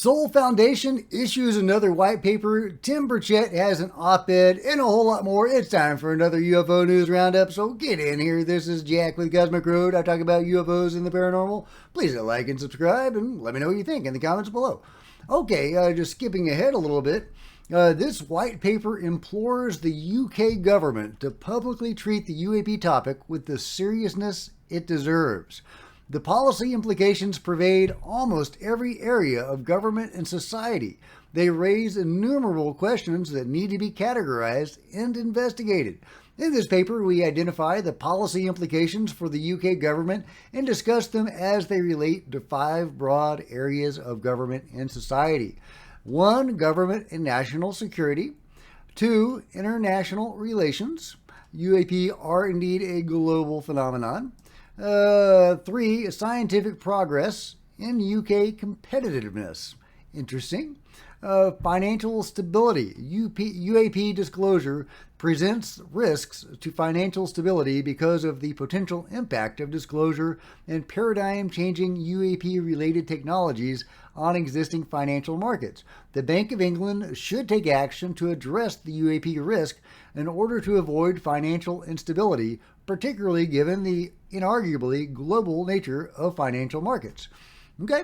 Seoul Foundation issues another white paper. Tim Burchett has an op-ed and a whole lot more. It's time for another UFO news roundup, so get in here. This is Jack with Cosmic Road. I talk about UFOs and the paranormal. Please hit like and subscribe, and let me know what you think in the comments below. Okay, just skipping ahead a little bit. This white paper implores the UK government to publicly treat the UAP topic with the seriousness it deserves. The policy implications pervade almost every area of government and society. They raise innumerable questions that need to be categorized and investigated. In this paper, we identify the policy implications for the UK government and discuss them as they relate to 5 broad areas of government and society. 1. Government and national security. 2. International relations. UAP are indeed a global phenomenon. 3. Scientific progress in UK competitiveness. Interesting. Financial stability. UAP disclosure presents risks to financial stability because of the potential impact of disclosure and paradigm-changing UAP-related technologies on existing financial markets. The Bank of England should take action to address the UAP risk in order to avoid financial instability, particularly given the inarguably global nature of financial markets. Okay.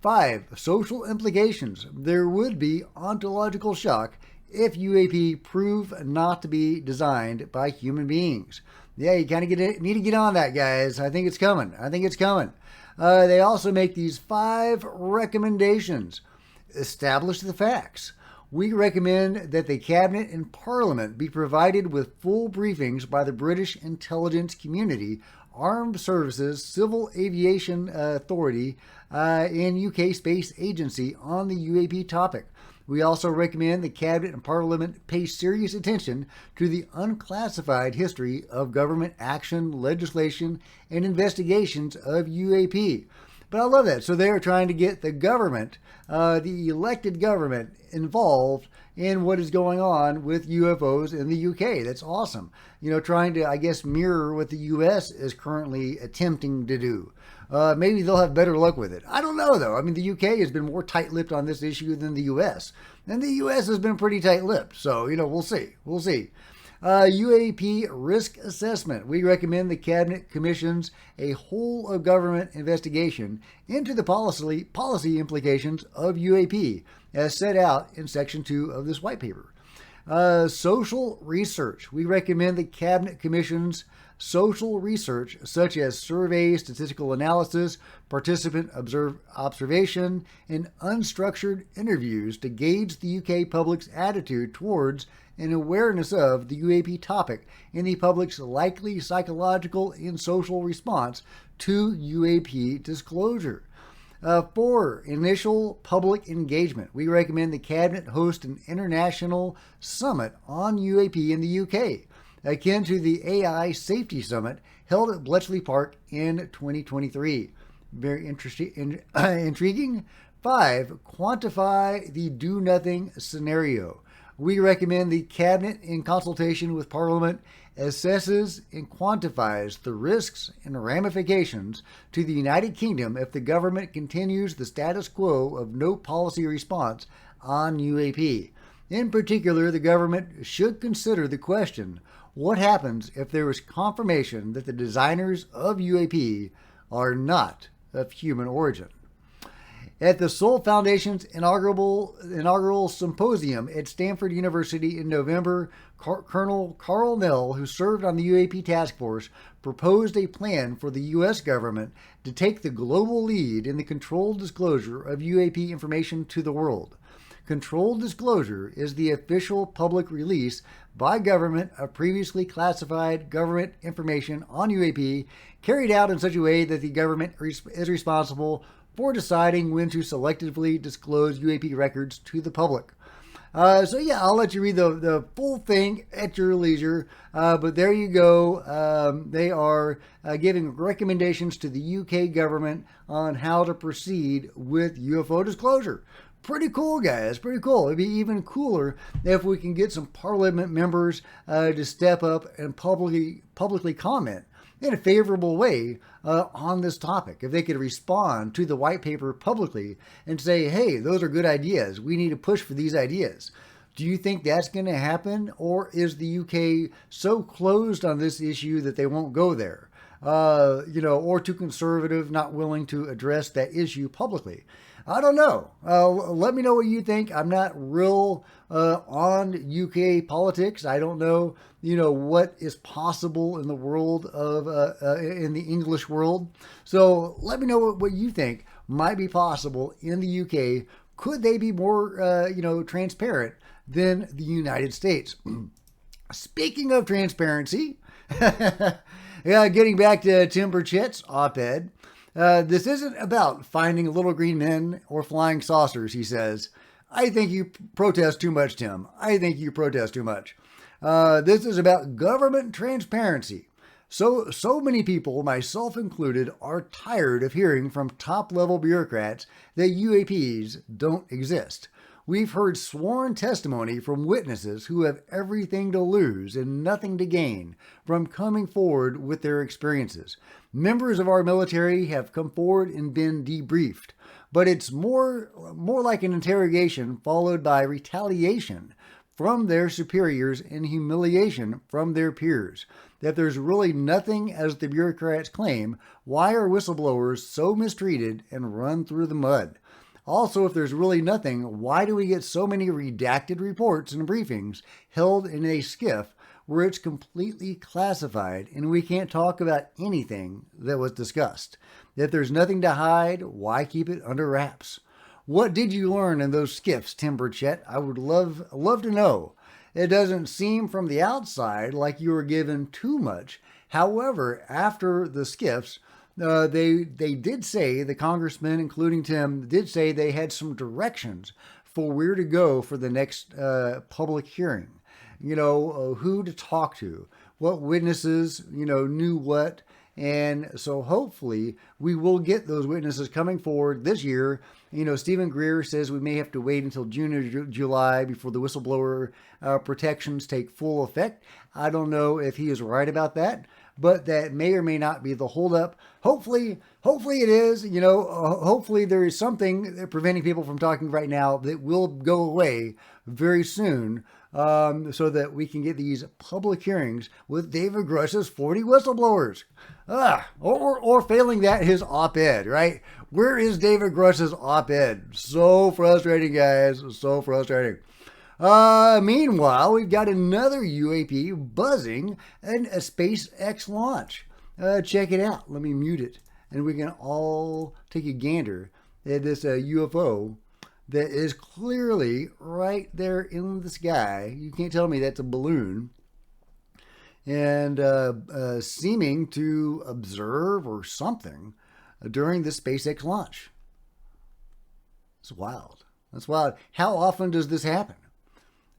5. Social implications. There would be ontological shock if UAP prove not to be designed by human beings. Yeah, you kind of need to get on that, guys. I think it's coming. They also make these 5 recommendations. Establish the facts. We recommend that the Cabinet and Parliament be provided with full briefings by the British intelligence community, Armed Services, Civil Aviation Authority, and UK Space Agency on the UAP topic. We also recommend the Cabinet and Parliament pay serious attention to the unclassified history of government action, legislation, and investigations of UAP. But I love that. So they're trying to get the government, the elected government, involved in what is going on with UFOs in the UK. That's awesome. Trying to, I guess, mirror what the US is currently attempting to do. Maybe they'll have better luck with it. I don't know, though. I mean, the UK has been more tight-lipped on this issue than the US. And the US has been pretty tight-lipped. So, we'll see. UAP risk assessment. We recommend the Cabinet commissions a whole-of-government investigation into the policy implications of UAP, as set out in Section 2 of this white paper. Social research. We recommend the Cabinet commissions social research such as survey, statistical analysis, participant observation, and unstructured interviews to gauge the UK public's attitude towards and awareness of the UAP topic and the public's likely psychological and social response to UAP disclosure. 4. Initial public engagement. We recommend the Cabinet host an international summit on UAP in the UK, akin to the AI Safety Summit held at Bletchley Park in 2023. Very intriguing. 5. Quantify the do-nothing scenario. We recommend the Cabinet, in consultation with Parliament, assesses and quantifies the risks and ramifications to the United Kingdom if the government continues the status quo of no policy response on UAP. In particular, the government should consider the question, what happens if there is confirmation that the designers of UAP are not of human origin? At the Seoul Foundation's inaugural symposium at Stanford University in November, Colonel Carl Nell, who served on the UAP task force, proposed a plan for the U.S. government to take the global lead in the controlled disclosure of UAP information to the world. Controlled disclosure is the official public release by government of previously classified government information on UAP carried out in such a way that the government is responsible for deciding when to selectively disclose UAP records to the public. So yeah, I'll let you read the full thing at your leisure. But there you go. They are giving recommendations to the UK government on how to proceed with UFO disclosure. Pretty cool, guys. Pretty cool. It'd be even cooler if we can get some Parliament members to step up and publicly comment in a favorable way on this topic. If they could respond to the white paper publicly and say, hey, those are good ideas. We need to push for these ideas. Do you think that's going to happen? Or is the UK so closed on this issue that they won't go there? Or too conservative, not willing to address that issue publicly? I don't know. Let me know what you think. I'm not real on UK politics. I don't know, what is possible in the world of, in the English world. So let me know what you think might be possible in the UK. Could they be more, transparent than the United States? Speaking of transparency, getting back to Tim Burchett's op-ed, this isn't about finding little green men or flying saucers, he says. I think you protest too much, Tim. I think you protest too much. This is about government transparency. So many people, myself included, are tired of hearing from top-level bureaucrats that UAPs don't exist. We've heard sworn testimony from witnesses who have everything to lose and nothing to gain from coming forward with their experiences. Members of our military have come forward and been debriefed, but it's more like an interrogation followed by retaliation from their superiors and humiliation from their peers. That there's really nothing, as the bureaucrats claim, why are whistleblowers so mistreated and run through the mud? Also, if there's really nothing, why do we get so many redacted reports and briefings held in a SCIF where it's completely classified and we can't talk about anything that was discussed? If there's nothing to hide, why keep it under wraps? What did you learn in those SCIFs, Tim Burchett? I would love to know. It doesn't seem from the outside like you were given too much. However, after the SCIFs, they did say, the congressman, including Tim, did say they had some directions for where to go for the next public hearing. Who to talk to, what witnesses, knew what. And so hopefully we will get those witnesses coming forward this year. Stephen Greer says we may have to wait until June or July before the whistleblower protections take full effect. I don't know if he is right about that, but that may or may not be the holdup. Hopefully it is. Hopefully there is something preventing people from talking right now that will go away very soon, so that we can get these public hearings with David Grush's 40 whistleblowers. Or failing that, his op-ed, right? Where is David Grush's op-ed? So frustrating, guys. So frustrating. Meanwhile, we've got another UAP buzzing and a SpaceX launch. Check it out. Let me mute it. And we can all take a gander at this UFO that is clearly right there in the sky. You can't tell me that's a balloon. And seeming to observe or something during the SpaceX launch. It's wild. That's wild. How often does this happen?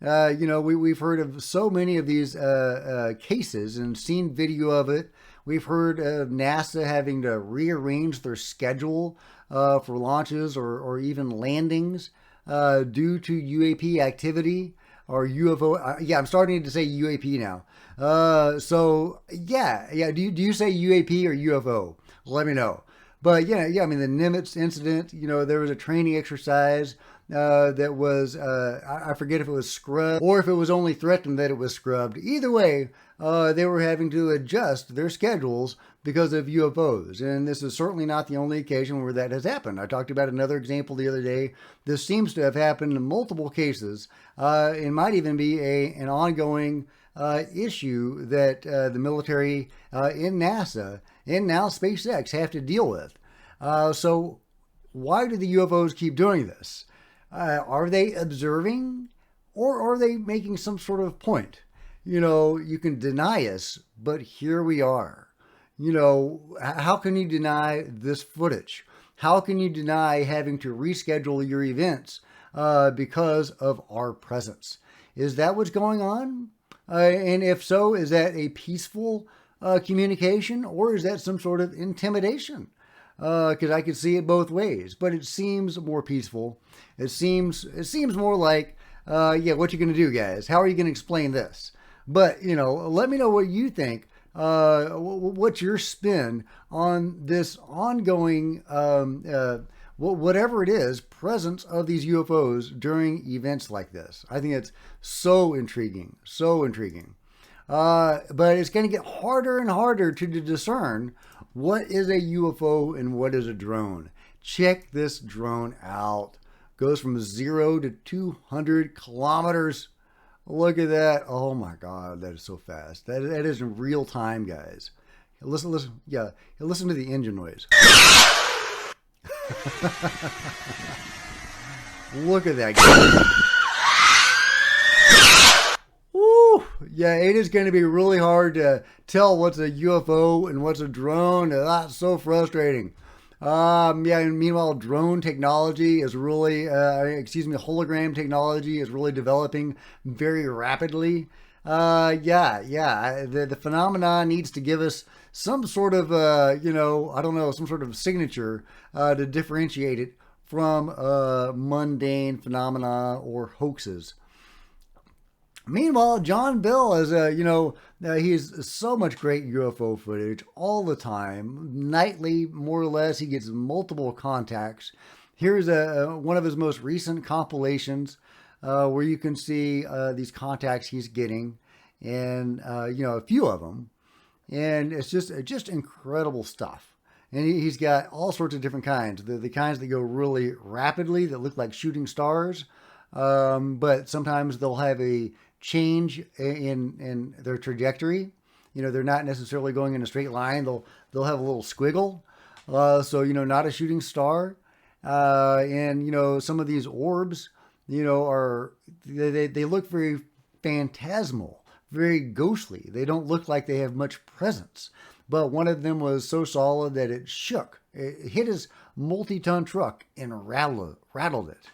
We've heard of so many of these cases and seen video of it. We've heard of NASA having to rearrange their schedule for launches or even landings due to UAP activity or UFO. I'm starting to say UAP now. Do you say UAP or UFO? Let me know. But the Nimitz incident, there was a training exercise that was, I forget if it was scrubbed or if it was only threatened that it was scrubbed. Either way, they were having to adjust their schedules because of UFOs. And this is certainly not the only occasion where that has happened. I talked about another example the other day. This seems to have happened in multiple cases. It might even be an ongoing issue that the military in NASA and now SpaceX have to deal with. So why do the UFOs keep doing this? Are they observing or are they making some sort of point? You can deny us, but here we are. How can you deny this footage? How can you deny having to reschedule your events because of our presence? Is that what's going on? And if so, is that a peaceful communication or is that some sort of intimidation? Because I could see it both ways, but it seems more peaceful. It seems more like, what you going to do, guys? How are you going to explain this? But, let me know what you think what's your spin on this ongoing, whatever it is, presence of these UFOs during events like this? I think it's so intriguing, so intriguing. But it's going to get harder and harder to discern what is a UFO and what is a drone. Check this drone out. Goes from 0 to 200 kilometers. Look at that. Oh my God, that is so fast. That is in real time, guys. Listen. Yeah, listen to the engine noise. Look at that, guys. Woo! Yeah, it is going to be really hard to tell what's a UFO and what's a drone. That's so frustrating. Yeah, and meanwhile, drone technology is really, hologram technology is really developing very rapidly. The phenomenon needs to give us some sort of, some sort of signature to differentiate it from mundane phenomena or hoaxes. Meanwhile, John Bell is, he's so much great UFO footage all the time, nightly, more or less. He gets multiple contacts. Here's one of his most recent compilations where you can see these contacts he's getting, and a few of them, and it's just incredible stuff. And he's got all sorts of different kinds. The kinds that go really rapidly, that look like shooting stars, but sometimes they'll have a change in their trajectory. They're not necessarily going in a straight line. They'll have a little squiggle. So not a shooting star. And some of these orbs, are they look very phantasmal, very ghostly. They don't look like they have much presence. But one of them was so solid that it shook. It hit his multi-ton truck and rattled it.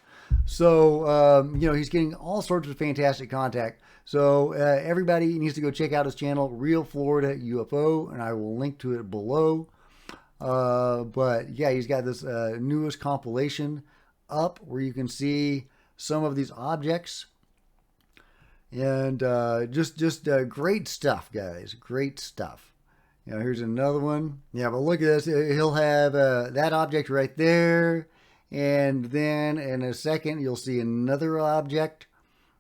So, he's getting all sorts of fantastic contact. So everybody needs to go check out his channel, Real Florida UFO, and I will link to it below. But yeah, he's got this newest compilation up where you can see some of these objects. And just great stuff, guys. Great stuff. Here's another one. Yeah, but look at this. He'll have that object right there. And then in a second, you'll see another object.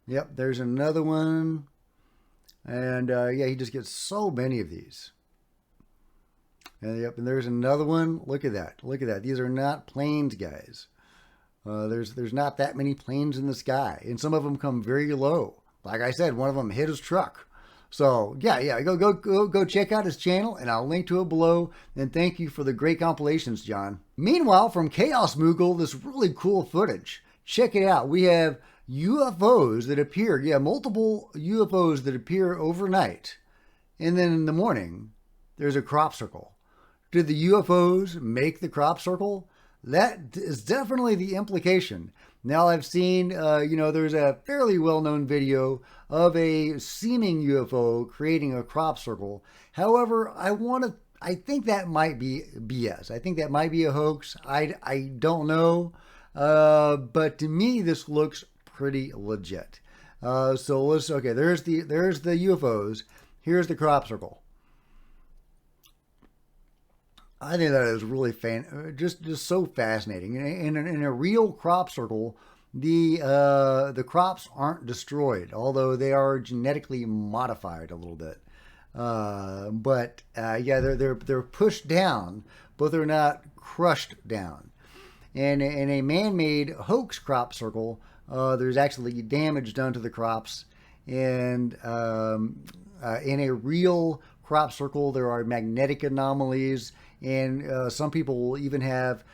Yep, there's another one. And he just gets so many of these. And yep, and there's another one. Look at that. Look at that. These are not planes, guys. There's not that many planes in the sky. And some of them come very low. Like I said, one of them hit his truck. So yeah, go check out his channel, and I'll link to it below. And thank you for the great compilations, John. Meanwhile, from Chaos Moogle, this really cool footage. Check it out. We have UFOs that appear, multiple UFOs that appear overnight, and then in the morning, there's a crop circle. Did the UFOs make the crop circle? That is definitely the implication. Now I've seen, there's a fairly well-known video of a seeming UFO creating a crop circle. However, I think that might be BS. I think that might be a hoax. I don't know. But to me, this looks pretty legit. There's the UFOs. Here's the crop circle. I think that is really just so fascinating. In a real crop circle, the crops aren't destroyed, although they are genetically modified a little bit. They're pushed down, but they're not crushed down. And in a man-made hoax crop circle, there's actually damage done to the crops. And in a real crop circle, there are magnetic anomalies. And some people will even have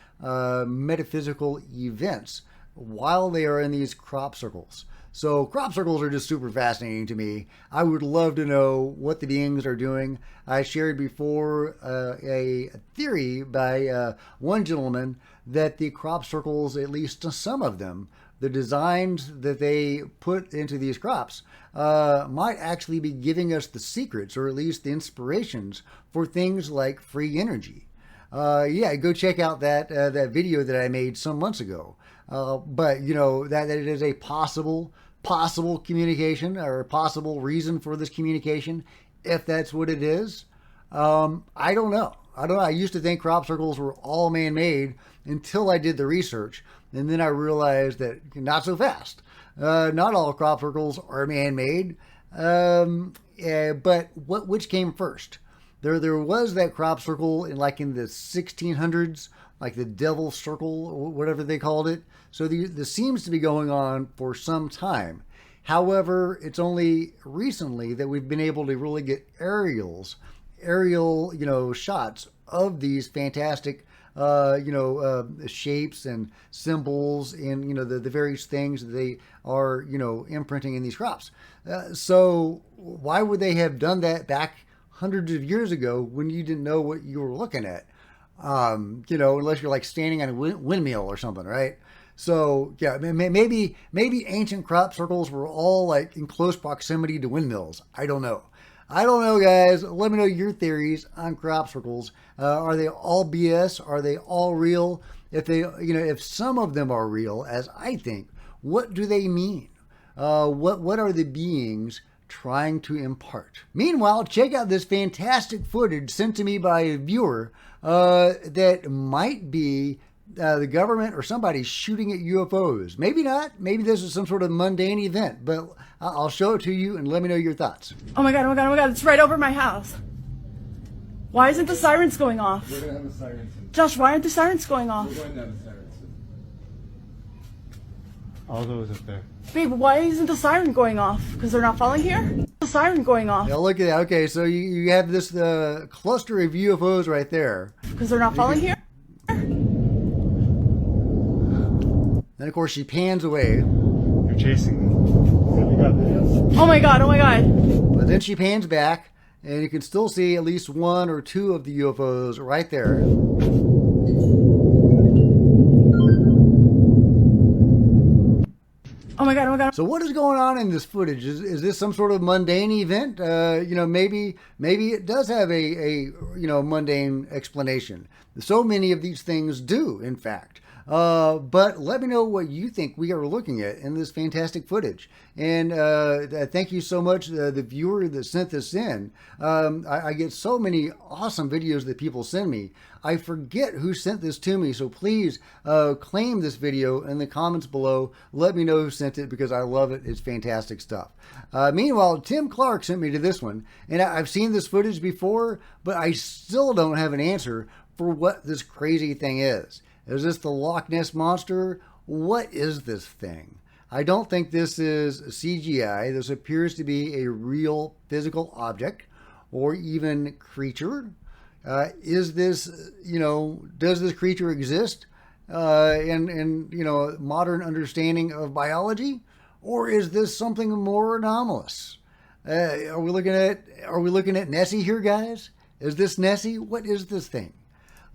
metaphysical events while they are in these crop circles. So crop circles are just super fascinating to me. I would love to know what the beings are doing. I shared before a theory by one gentleman that the crop circles, at least some of them, the designs that they put into these crops might actually be giving us the secrets, or at least the inspirations for things like free energy. Go check out that video that I made some months ago. But that it is a possible communication, or a possible reason for this communication, if that's what it is. I don't know. I don't know. I used to think crop circles were all man-made until I did the research. And then I realized that not so fast. Not all crop circles are man-made. But which came first? There was that crop circle in the 1600s, like the Devil's Circle or whatever they called it. So this seems to be going on for some time. However, it's only recently that we've been able to really get aerial, shots of these fantastic, shapes and symbols and, the various things that they are, imprinting in these crops. So why would they have done that back hundreds of years ago when you didn't know what you were looking at? Unless you're standing on a windmill or something, right? So yeah, maybe ancient crop circles were all in close proximity to windmills. I don't know. Guys. Let me know your theories on crop circles. Are they all BS? Are they all real? If some of them are real, as I think, what do they mean? What are the beings trying to impart? Meanwhile, check out this fantastic footage sent to me by a viewer that might be the government or somebody shooting at UFOs. Maybe not. Maybe this is some sort of mundane event, but I'll show it to you and let me know your thoughts. Oh my God, oh my God, oh my God, it's right over my house. Why isn't the sirens going off? We're going to have the sirens. Josh, why aren't the sirens going off? We're going to have the sirens. All those up there. Babe, why isn't the siren going off? Because they're not falling here? The siren going off. Yeah, look at that. Okay, so you have this cluster of UFOs right there. Because they're not falling here? Then, of course, she pans away. You're chasing me. Have you got videos? Oh my God, oh my God. But then she pans back, and you can still see at least one or two of the UFOs right there. Oh my God, oh my God. So what is going on in this footage? Is this some sort of mundane event? Maybe it does have a mundane explanation. So many of these things do, in fact. But let me know what you think we are looking at in this fantastic footage. And thank you so much, the viewer that sent this in. I get so many awesome videos that people send me. I forget who sent this to me, so please claim this video in the comments below. Let me know who sent it because I love it. It's fantastic stuff. Meanwhile, Tim Clark sent me to this one, and I've seen this footage before, but I still don't have an answer for what this crazy thing is. Is this the Loch Ness Monster? What is this thing? I don't think this is CGI. This appears to be a real physical object or even creature. Is this, does this creature exist in modern understanding of biology? Or is this something more anomalous? Are we looking at Nessie here, guys? Is this Nessie? What is this thing?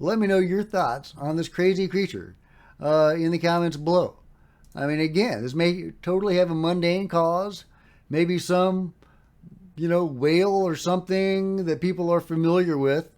Let me know your thoughts on this crazy creature in the comments below. I mean, again, this may totally have a mundane cause. Maybe some, whale or something that people are familiar with.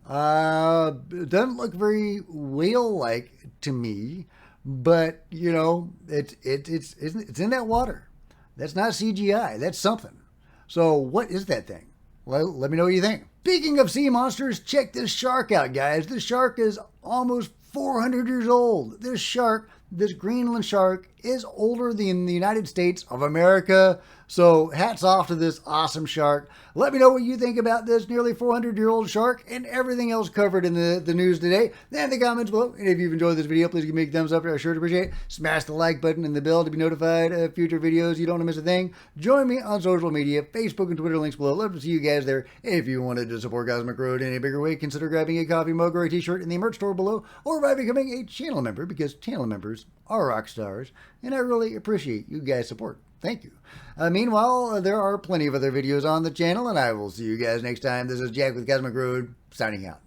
It doesn't look very whale-like to me, but, it's in that water. That's not CGI. That's something. So what is that thing? Well, let me know what you think. Speaking of sea monsters, check this shark out, guys. This shark is almost 400 years old. This Greenland shark, is older than the United States of America. So hats off to this awesome shark. Let me know what you think about this nearly 400-year-old shark and everything else covered in the news today in the comments below. And if you've enjoyed this video, please give me a thumbs up. I sure appreciate it. Smash the like button and the bell to be notified of future videos. You don't want to miss a thing. Join me on social media, Facebook and Twitter, links below. Love to see you guys there. If you wanted to support Cosmic Road in a bigger way, consider grabbing a coffee mug or a t-shirt in the merch store below, or by becoming a channel member, because channel members are rock stars, and I really appreciate you guys' support. Thank you. Meanwhile, there are plenty of other videos on the channel, and I will see you guys next time. This is Jack with Cosmic Road, signing out.